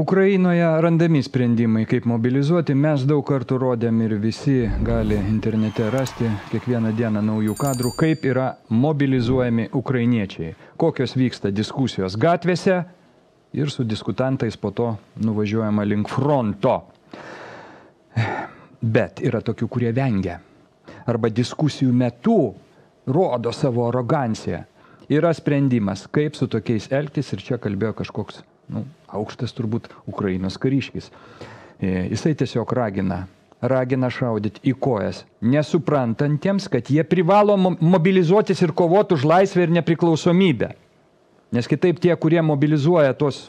Ukrainoje randami sprendimai, kaip mobilizuoti. Mes daug kartų rodėm ir visi gali internete rasti kiekvieną dieną naujų kadrų, kaip yra mobilizuojami ukrainiečiai. Kokios vyksta diskusijos gatvėse ir su diskutantais po to nuvažiuojama link fronto. Bet yra tokių, kurie vengia. Arba diskusijų metu rodo savo aroganciją. Yra sprendimas, kaip su tokiais elgtis, ir čia kalbėjo kažkoks aukštas turbūt Ukrainos kariškis. Jisai tiesiog ragina šaudyti į kojas, nesuprantantiems, kad jie privalo mobilizuotis ir kovoti už laisvę ir nepriklausomybę. Nes kitaip tie, kurie mobilizuoja tos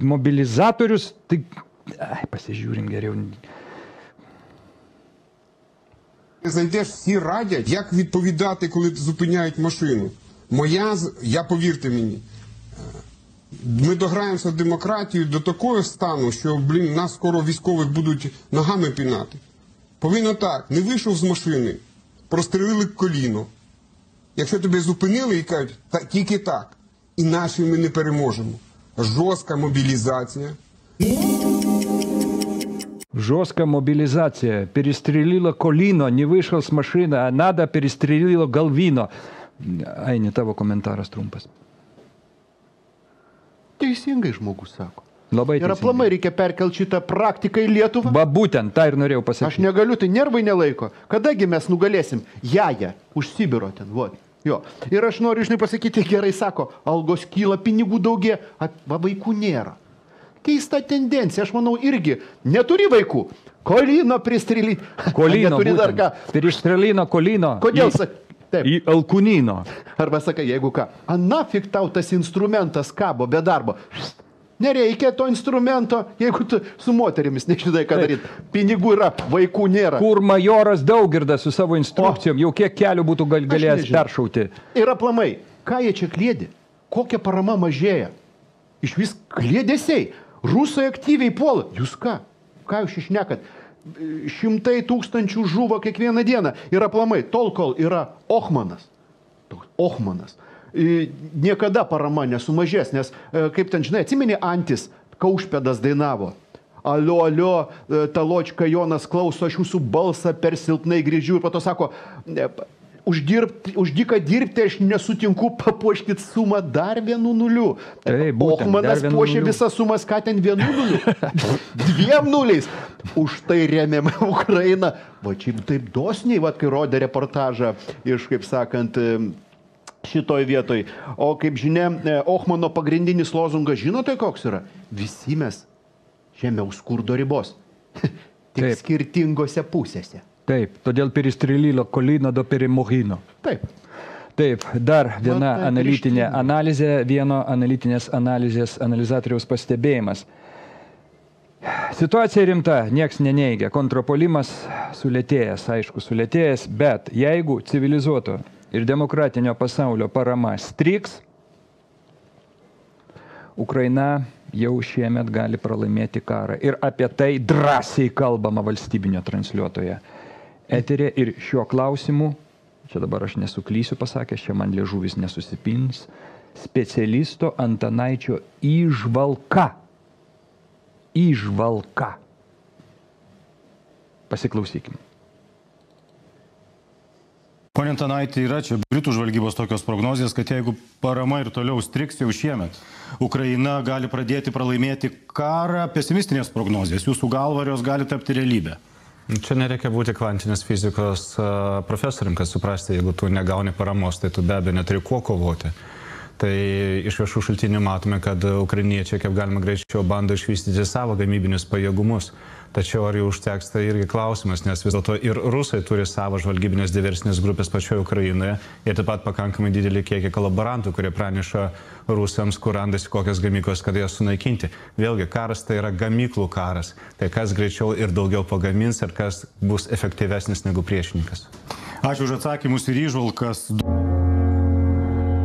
mobilizatorius, tai pasižiūrim geriau. Знаєте, всі радять, як відповідати, коли зупиняють машину. Я повірте мені, ми дограємося в демократію до такого стану, що, нас скоро військових будуть ногами пінати. Повинно так, не вийшов з машини, прострелили коліно. Якщо тебе зупинили і кажуть, тільки так, інакше ми не переможемо. Жорстка мобілізація. Жесткая мобилизация. Перестрелила коліно, не вышел с машины, а надо перестрелила galvino. Ai, ne tavo komentaras trumpas. Teisingai žmogus sako. Labai ir aplamai reikia perkelti šitą praktiką į Lietuvą. Būtent, tą ir norėjau pasakyti. Aš negaliu, tai nervai nelaiko. Kadagi mes nugalėsim? Jaja, už Sibiro ten, vod. Jo. Ir aš noriu, žinai, pasakyti, gerai sako, algos kyla, pinigų daugė, vaikų nėra. Keista tendencija, aš manau, irgi neturi vaikų. Kolino pristrelino. Kolino, pristrelino kolino. Kodėl sakai? Į alkūnyno. Arba sakai, jeigu ką, nafik tau tas instrumentas kabo be darbo. Nereikia to instrumento, jeigu tu su moterimis nežinai, ką daryti. Pinigų yra, vaikų nėra. Kur majoras Daugirdas su savo instrukcijom, jau kiek kelių būtų galėjęs peršauti. Ir aplamai, ką jie čia kliedi? Kokia parama mažėja? Iš vis kliedesiai. Rusai aktyviai puola. Jūs ką? Ką jūs išnekat? 100 000 žuvo kiekvieną dieną. Ir aplamai, tol kol yra Ohmanas, niekada parama nesumažės, nes, kaip ten, žinai, atsimeni Antis, Kaušpėdas dainavo. Alio, Taločka Jonas klauso, aš jūsų balsą per silpnai grįžiu ir po to sako, už dyką dirbti aš nesutinku, papuoškit sumą dar 1 nuliu. Ohmanas puošė visas sumas, ką ten 1 nuliu. 2 nuliais. Už tai rėmėme Ukrainą. Va, čia taip dosniai, va, kai rodė reportažą iš, kaip sakant, šitoj vietoj. O kaip žinia, Ohmano pagrindinis lozungas, žinote koks yra? Visi mes žemiau skurdo ribos. Tik skirtingose pusėse. Taip, todėl peristrelilo kolino do perimogino. Taip, dar viena analitinė analizė, vieno analitinės analizės analizatoriaus pastebėjimas. Situacija rimta, nieks neneigia. Kontrapuolimas sulėtėjęs, aišku, sulėtėjęs, bet jeigu civilizuoto ir demokratinio pasaulio parama striks, Ukraina jau šiemet gali pralaimėti karą. Ir apie tai drąsiai kalbama valstybinio transliuotoje eterė. Ir šiuo klausimu, čia dabar aš nesuklysiu pasakęs, čia man liežuvis nesusipins, specialisto Antanaičio įžvalka. Pasiklausykim. Pone Antanaiti, yra čia Britų žvalgybos tokios prognozijos, kad jeigu parama ir toliau striks jau šiemet, Ukraina gali pradėti pralaimėti karą. Pesimistinės prognozijos, jūsų galva, jos gali tapti realybę. Čia nereikia būti kvantinės fizikos profesorium, kad suprasti, jeigu tu negauni paramos, tai tu be abejo neturi kuo kovoti. Tai iš viešų šaltinių matome, kad ukrainiečiai kaip galima greičiau bando išvystyti savo gamybinius pajėgumus. Tačiau ar jų užteks, tai irgi klausimas, nes vis dėlto ir rusai turi savo žvalgybinės diversinės grupės pačioje Ukrainoje ir taip pat pakankamai didelį kiekį kolaborantų, kurie praneša rusams, kur randasi kokios gamyklos, kad jas sunaikinti. Vėlgi, karas tai yra gamyklų karas. Tai kas greičiau ir daugiau pagamins ir kas bus efektyvesnis negu priešininkas. Ačiū už atsakymus ir įžvalgas.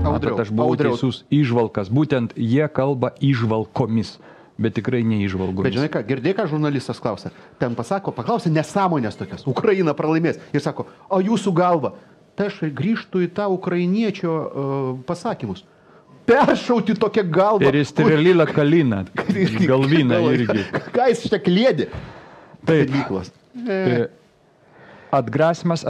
Aš buvau teisus, įžvalkas. Būtent jie kalba įžvalkomis. Bet tikrai neįžvalgomis. Bet žinai ką, girdėjai, ką žurnalistas klausia? Ten paklausė nesąmonės tokias. Ukraina pralaimės. Ir sako, o jūsų galva? Tai aš grįžtu į tą ukrainiečio pasakymus. peršauti tokią galvą. Ir įsterililą kaliną. Galviną irgi. Ką jis šitą klėdį? Taip. Myklas. Atgrasimas.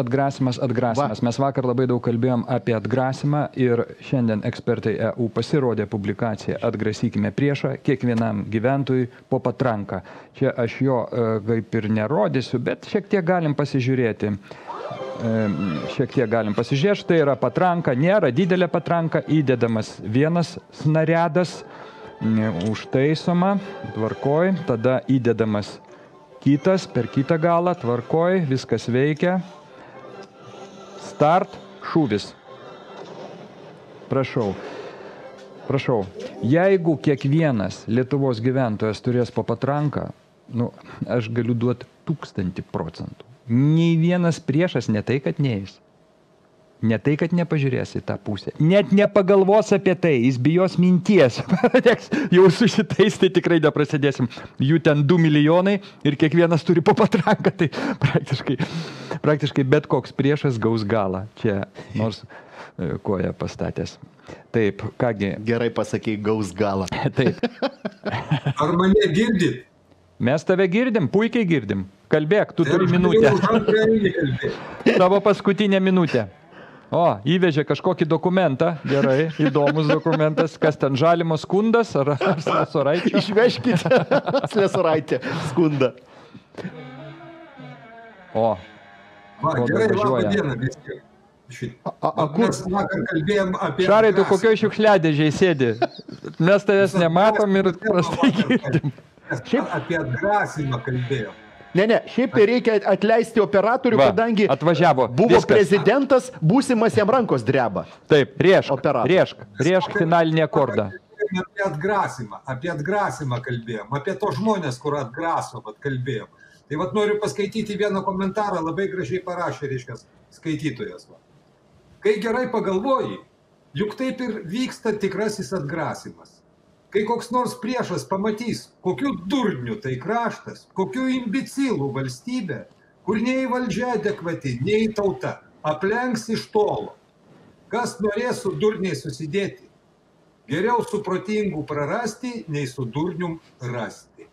Mes vakar labai daug kalbėjom apie atgrasimą ir šiandien ekspertai EU pasirodė publikaciją Atgrasykime priešą kiekvienam gyventojui po patranką. Čia aš jo kaip ir nerodysiu, bet šiek tiek galim pasižiūrėti. Štai yra patranka, nėra didelė patranka, įdedamas vienas snariadas, užtaisoma, tvarkoj, tada įdedamas kitas, per kitą galą, tvarkoj, viskas veikia. Start, šūvis. Prašau. Jeigu kiekvienas Lietuvos gyventojas turės po patranką, aš galiu duoti 1000%. Nei vienas priešas ne tai, kad neis. Ne tai, kad nepažiūrės į tą pusę. Net nepagalvos apie tai, jis bijos minties. Jau su šitais tai tikrai neprasidėsim. Jų ten 2 milijonai ir kiekvienas turi po patranką. Tai praktiškai bet koks priešas gaus galą. Čia nors koją pastatęs. Taip, kągi. Gerai pasakei, gaus galą. Taip. Ar mane girdit? Mes tave girdim, puikiai girdim. Kalbėk, tu turi minutę. Tavo paskutinė minutė. O, įvežė kažkokį dokumentą. Gerai, įdomus dokumentas. Kas ten, Žalimo skundas ar Slesaraitė? Išvežkite Slesaraitė skundą. O, gerai, labą dieną viską. Mes vakar kalbėjom apie... Šarai, tu kokioj šiukšliadėžiai sėdi? Mes tavęs nematom ir prastai girdim. Apie atgrasimą kalbėjom. Ne, šiaip tai reikia atleisti operatorių, kadangi atvažiavo. Buvo prezidentas, būsimas jam rankos dreba. Taip, riešk finalinį akordą. Apie atgrasimą kalbėjom, apie to žmonės, kur atgraso, kalbėjom. Tai noriu paskaityti vieną komentarą, labai gražiai parašė, reiškia, skaitytojas. Kai gerai pagalvoji, juk taip ir vyksta tikrasis atgrasimas. Kai koks nors priešas pamatys, kokiu durniu tai kraštas, kokiu imbecilų valstybė, kur nei valdžia adekvati, nei tauta, aplenks iš tolo. Kas norės su durniai susidėti? Geriau su protingu prarasti, nei su durnium rasti.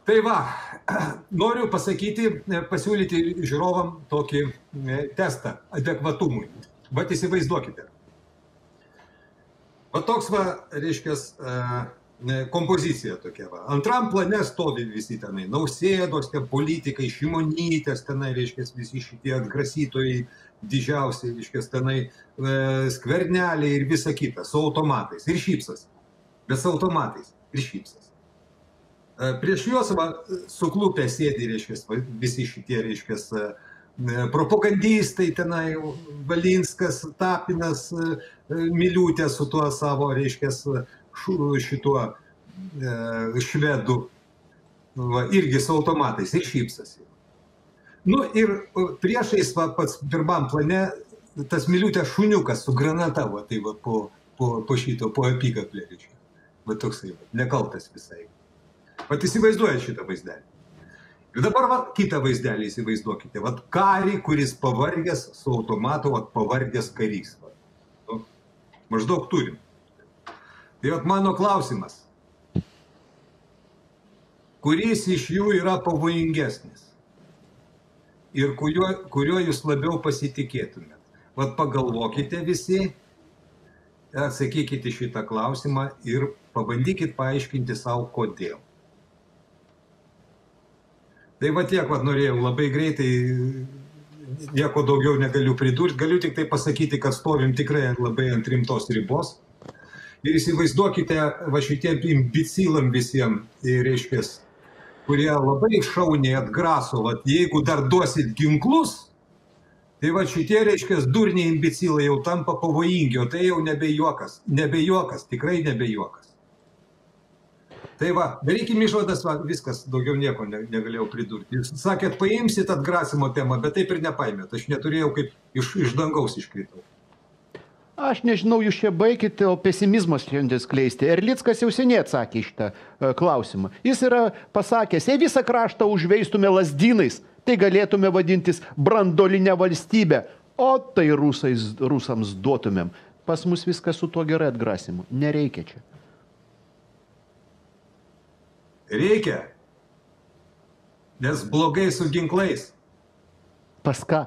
Tai noriu pasiūlyti žiūrovam tokį testą adekvatumui. Įsivaizduokite. Toks reiškias, kompozicija tokia. Antram plane stovi visi tenai, Nausėdos, politikai, Šimonytės tenai, reiškias, visi šitie atgrasytojai didžiausiai, reiškias, tenai Skverneliai ir visa kita, su automatais ir šypsas. Bet su automatais ir šypsas. Prieš juos suklupę sėdi, reiškias, visi šitie, reiškias, propagandistai tenai, Valinskas, Tapinas, Miliūtė su tuo savo, reiškias, šituo švedu, irgi su automatais ir šypsasi. Ir priešais pats pirmam plane tas Miliūtė šuniukas su granata, po šito, po apykaklė, reiškia. Toksai, nekaltas visai. Įsivaizduojat šitą vaizdelį. Ir dabar kitą vaizdelį įsivaizduokite. Karį, kuris pavargęs su automatu, pavargęs karys. Maždaug turim. Tai mano klausimas. Kuris iš jų yra pavojingesnis? Ir kuriuo jūs labiau pasitikėtumėt? Pagalvokite visi, atsakykite šitą klausimą ir pabandykit paaiškinti savo, kodėl. Tai tiek norėjau, labai greitai, nieko daugiau negaliu pridurti, galiu tik tai pasakyti, kad stovim tikrai labai ant rimtos ribos. Ir įsivaizduokite šitiem imbecilam visiems, reiškia, kurie labai šauniai atgraso, jeigu dar duosit ginklus, tai šitie, reiškia, durniai imbecilai jau tampa pavojingi, o tai jau nebejuokas, tikrai nebejuokas. Tai darykim išvadas, viskas, daugiau nieko negalėjau pridurti. Jūs sakėt, paimsit atgrasimo temą, bet taip ir nepaimėt. Aš neturėjau, kaip iš dangaus iškritau. Aš nežinau, jūs čia baigite, o pesimizmas šiandien skleisti. Erlickas jau seniai atsakė šitą klausimą. Jis yra pasakęs, jei visą kraštą užveistume lazdynais, tai galėtume vadintis brandolinę valstybę, o tai rusams duotumėm. Pas mus viskas su tuo gerai atgrasimu. Nereikia čia. Reikia. Nes blogai su ginklais. Pas ką?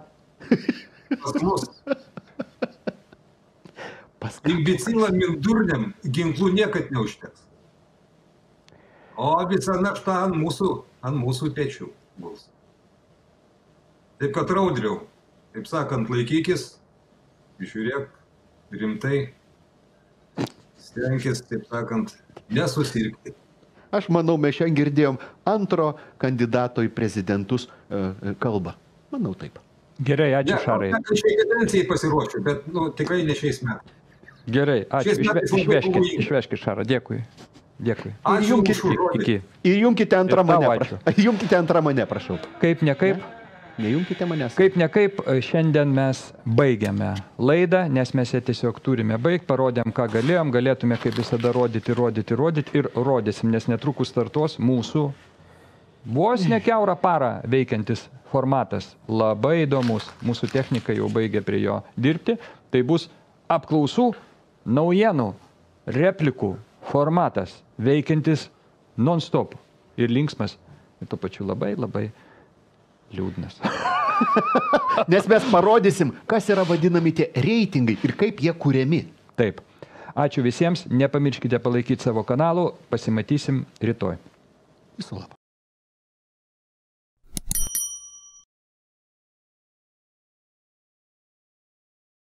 Pas mus. Pas ką? Imbecilam ir durniam ginklų niekad neužteks. O visa našta ant mūsų pečių bus. Taip kad Raudriau, taip sakant, laikykis, žiūrėk rimtai, stenkis, taip sakant, nesusirgti. Aš manau, mes šiandien girdėjom antro kandidato į prezidentus kalbą. Manau taip. Gerai, ačiū Šarai. Šiai kadencijai pasiruošiu, bet tikrai ne šiais metais. Gerai, ačiū. Šiais metais labai pavojinga. Išveškit Šarą, dėkui. Dėkui. Ačiū už žodį. Iki. Įjungkite antrą Ir tau mane, ačiū. Įjungkite antrą mane, prašau. Kaip ne kaip, Nejungkite manęs. kaip ne kaip, šiandien mes baigiame laidą, nes mes ją tiesiog turime baigti, parodėm, ką galėjom, galėtume kaip visada rodyti ir rodysim, nes netrukus startuos mūsų vos ne kiaurą parą veikiantis formatas. Labai įdomus, mūsų technika jau baigė prie jo dirbti, tai bus apklausų, naujienų, replikų formatas, veikiantis non-stop ir linksmas, ir tuo pačiu labai liūdnas. Nes mes parodysim, kas yra vadinami tie reitingai ir kaip jie kuriami. Taip. Ačiū visiems, nepamirškite palaikyti savo kanalų, pasimatysim rytoj. Viso labo.